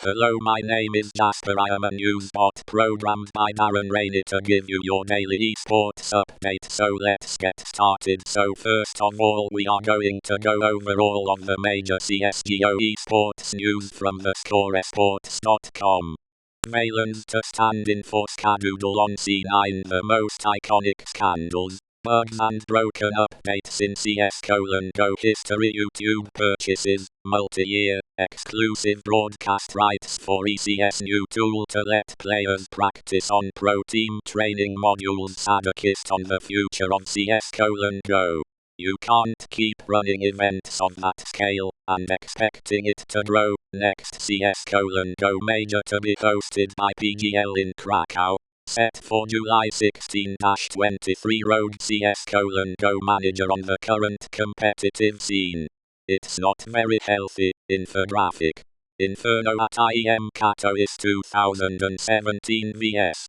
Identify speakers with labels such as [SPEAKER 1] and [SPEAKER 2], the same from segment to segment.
[SPEAKER 1] Hello, my name is Jasper. I am a news bot programmed by Darren to give you your daily eSports update. So let's get started. So first of all, we are going to go over all of the major CSGO eSports news from theScore esports.com. Valens to stand in for Skadoodle on C9, the most iconic scandals, bugs and broken updates in CS::Go history. YouTube purchases multi-year exclusive broadcast rights for ECS, new tool to let players practice on pro team training modules. Sadokist on the future of CS::Go. You can't keep running events of that scale and expecting it to grow. Next CS::Go major to be hosted by PGL in Kraków, set for July 16-23. Rogue CS::Go manager on the current competitive scene. It's not very healthy. Infographic. Inferno at IEM Katowice 2017 vs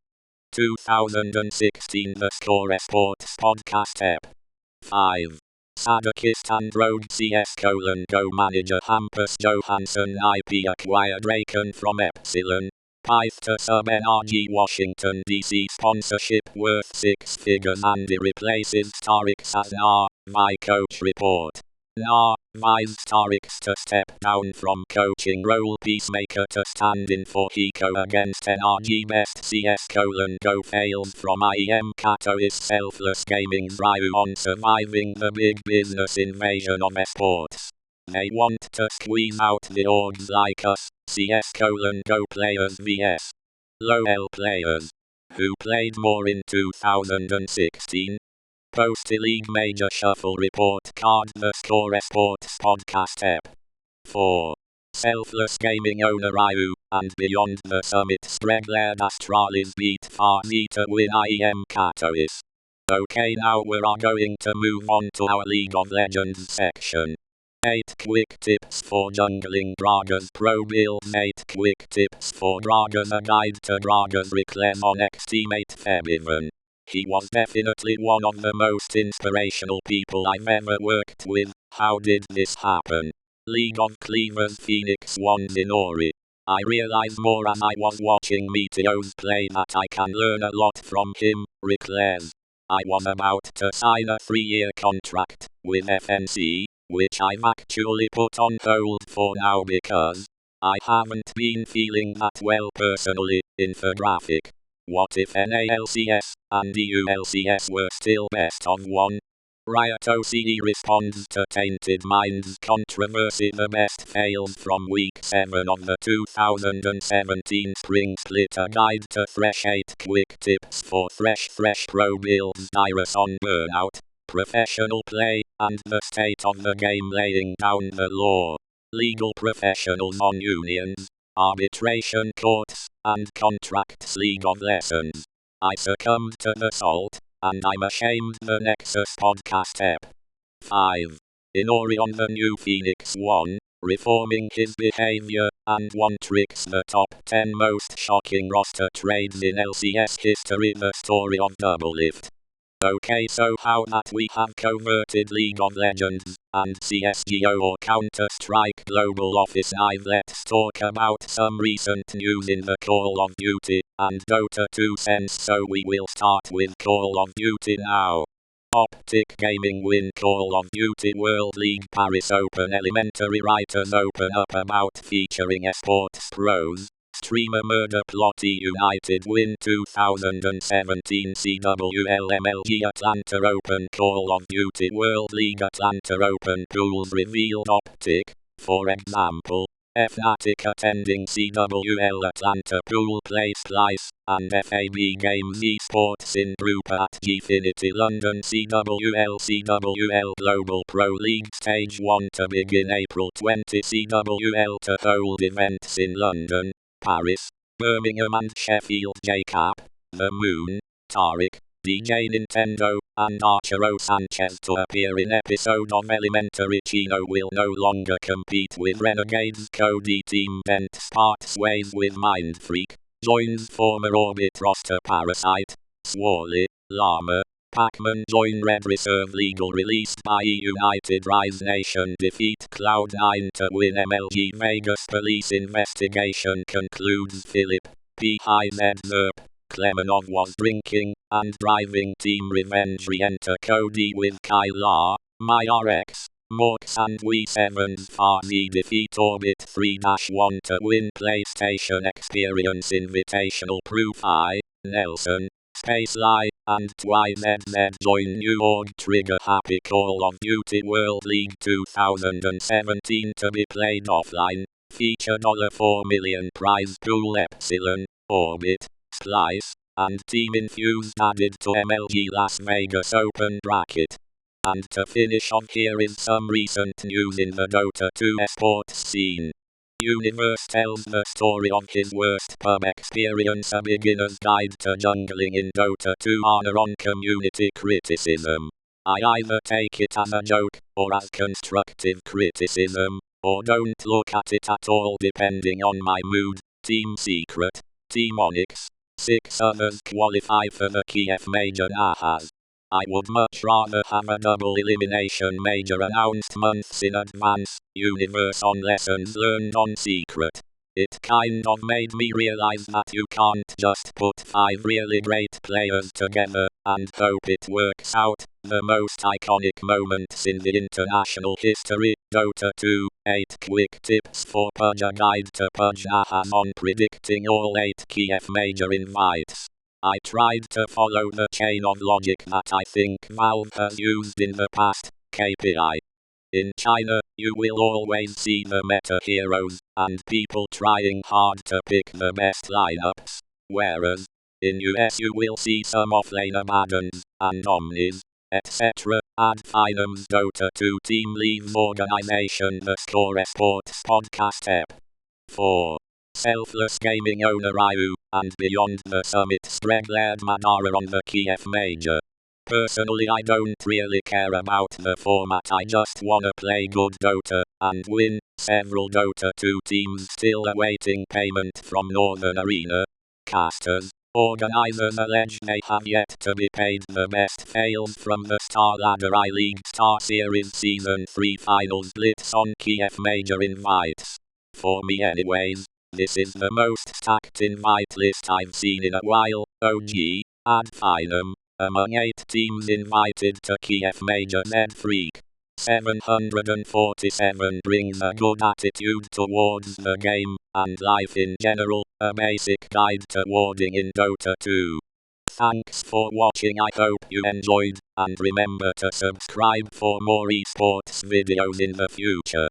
[SPEAKER 1] 2016. theScore eSports podcast Ep. 5. Sadokist and Rogue CS::Go manager Hampus Johansson IP acquired draken from Epsilon, pyth to sub-NRG Washington DC sponsorship worth 6 figures. ANDI replaces starix as ANDI coach report. ANDI's starix to step down from coaching role. Peacemaker to stand in for Hiko against NRG. Best CS::Go fails from IEM Katowice. Selfless gaming's Ryu on surviving the big business invasion of esports. They want to squeeze out the orgs like us, CS::Go players vs LoL players. Who played more in 2016? Post-League Major Shuffle Report Card. theScore eSports podcast Ep. 4. Selfless gaming owner Ryu, and beyond the summit spread Laird Astralis beat Fazi to win IEM Katowice. Okay, now we are going to move on to our League of Legends section. 8 quick tips for jungling Draga's pro builds. 8 quick tips for Draga's, a guide to Draga's reclaim on ex-teammate Febivan. He was definitely one of the most inspirational people I've ever worked with. How did this happen? League of Cleavers Phoenix won in Ori. I realized more as I was watching Meteos play that I can learn a lot from him, reclares. I was about to sign a 3-year contract with FNC, which I've actually put on hold for now because I haven't been feeling that well personally. Infographic. What if NALCS and EULCS were still best of one? Riot OCE responds to Tainted Minds controversy. The best fails from week 7 of the 2017 spring split. A guide to Thresh. 8 quick tips for Thresh pro builds. Dirus on burnout, professional play, and the state of the game. Laying down the law. Legal professionals on unions, arbitration courts, and contracts. League of Lessons. I succumbed to the salt, and I'm ashamed. The Nexus podcast Ep. 5. In Ori on the new Phoenix 1, reforming his behavior, and one tricks the top 10 most shocking roster trades in LCS history. The story of Doublelift. Okay, so how that we have converted League of Legends and CSGO or Counter-Strike Global Offensive. Let's talk about some recent news in the Call of Duty and Dota 2 sense. So we will start with Call of Duty now. Optic Gaming win Call of Duty World League Paris Open. Elementary writers open up about featuring esports pros. Streamer Murder Plot. United win 2017 CWL MLG Atlanta Open. Call of Duty World League Atlanta Open pools revealed. Optic, for example, Fnatic attending CWL Atlanta pool play Splice, and FAB Games eSports in group at Gfinity London. CWL Global Pro League Stage 1 to begin April 20. CWL to hold events in London, Paris, Birmingham and Sheffield. JCap, The Moon, Tariq, DJ Nintendo, and Archero Sanchez to appear in episode of Elementary. Chino will no longer compete with Renegades. Cody Team Bent parts ways with Mindfreak, joins former Orbit roster Parasite, Swally, Llama, Pac-Man join Red Reserve Legal released by United Rise Nation defeat Cloud9 to win MLG Vegas police investigation concludes Philip, PIZ Zerp, Klemenov was drinking and driving team revenge re-enter Cody with Kyla, MyRx, Morks and We7's Farzi defeat Orbit 3-1 to win PlayStation Experience Invitational Proof I, Nelson, Spacely, and TYZZ join new org Trigger Happy Call of Duty World League 2017 to be played offline, feature $4 million prize pool Epsilon, Orbit, Splice, and Team Infused added to MLG Las Vegas Open bracket. And to finish off, here is some recent news in the Dota 2 eSports scene. Universe tells the story of his worst pub experience, a beginner's guide to jungling in Dota 2 on community criticism. I either take it as a joke, or as constructive criticism, or don't look at it at all depending on my mood. Team Secret, Team Onyx, 6 others qualify for the Kiev Major Nahas. I would much rather have a double elimination major announced months in advance, Universe on lessons learned on Secret. It kind of made me realize that you can't just put 5 really great players together and hope it works out. The most iconic moments in the international history, Dota 2, 8 quick tips for Pudge, a guide to Pudge Nahas on predicting all 8 Kiev major invites. I tried to follow the chain of logic that I think Valve has used in the past, KPI. In China, you will always see the meta heroes, and people trying hard to pick the best lineups, whereas, in US you will see some offlane Abaddons, and Omnis, etc. Ad Finum's Dota 2 team leaves organization theScore eSports podcast ep. 4. Selfless gaming owner Ryu, and beyond the summit spread Laird Madara on the Kiev Major. Personally, I don't really care about the format, I just wanna play good Dota, and win. Several Dota 2 teams still awaiting payment from Northern Arena. Casters, organizers allege they have yet to be paid. The best fails from the Star Ladder I-League Star Series Season 3 Finals blitz on Kiev Major invites. For me anyways, this is the most stacked invite list I've seen in a while. OG, ad finum, among 8 teams invited to Kiev Major. Z-Freak 747 brings a good attitude towards the game, and life in general, a basic guide to warding in Dota 2. Thanks for watching, I hope you enjoyed, and remember to subscribe for more eSports videos in the future.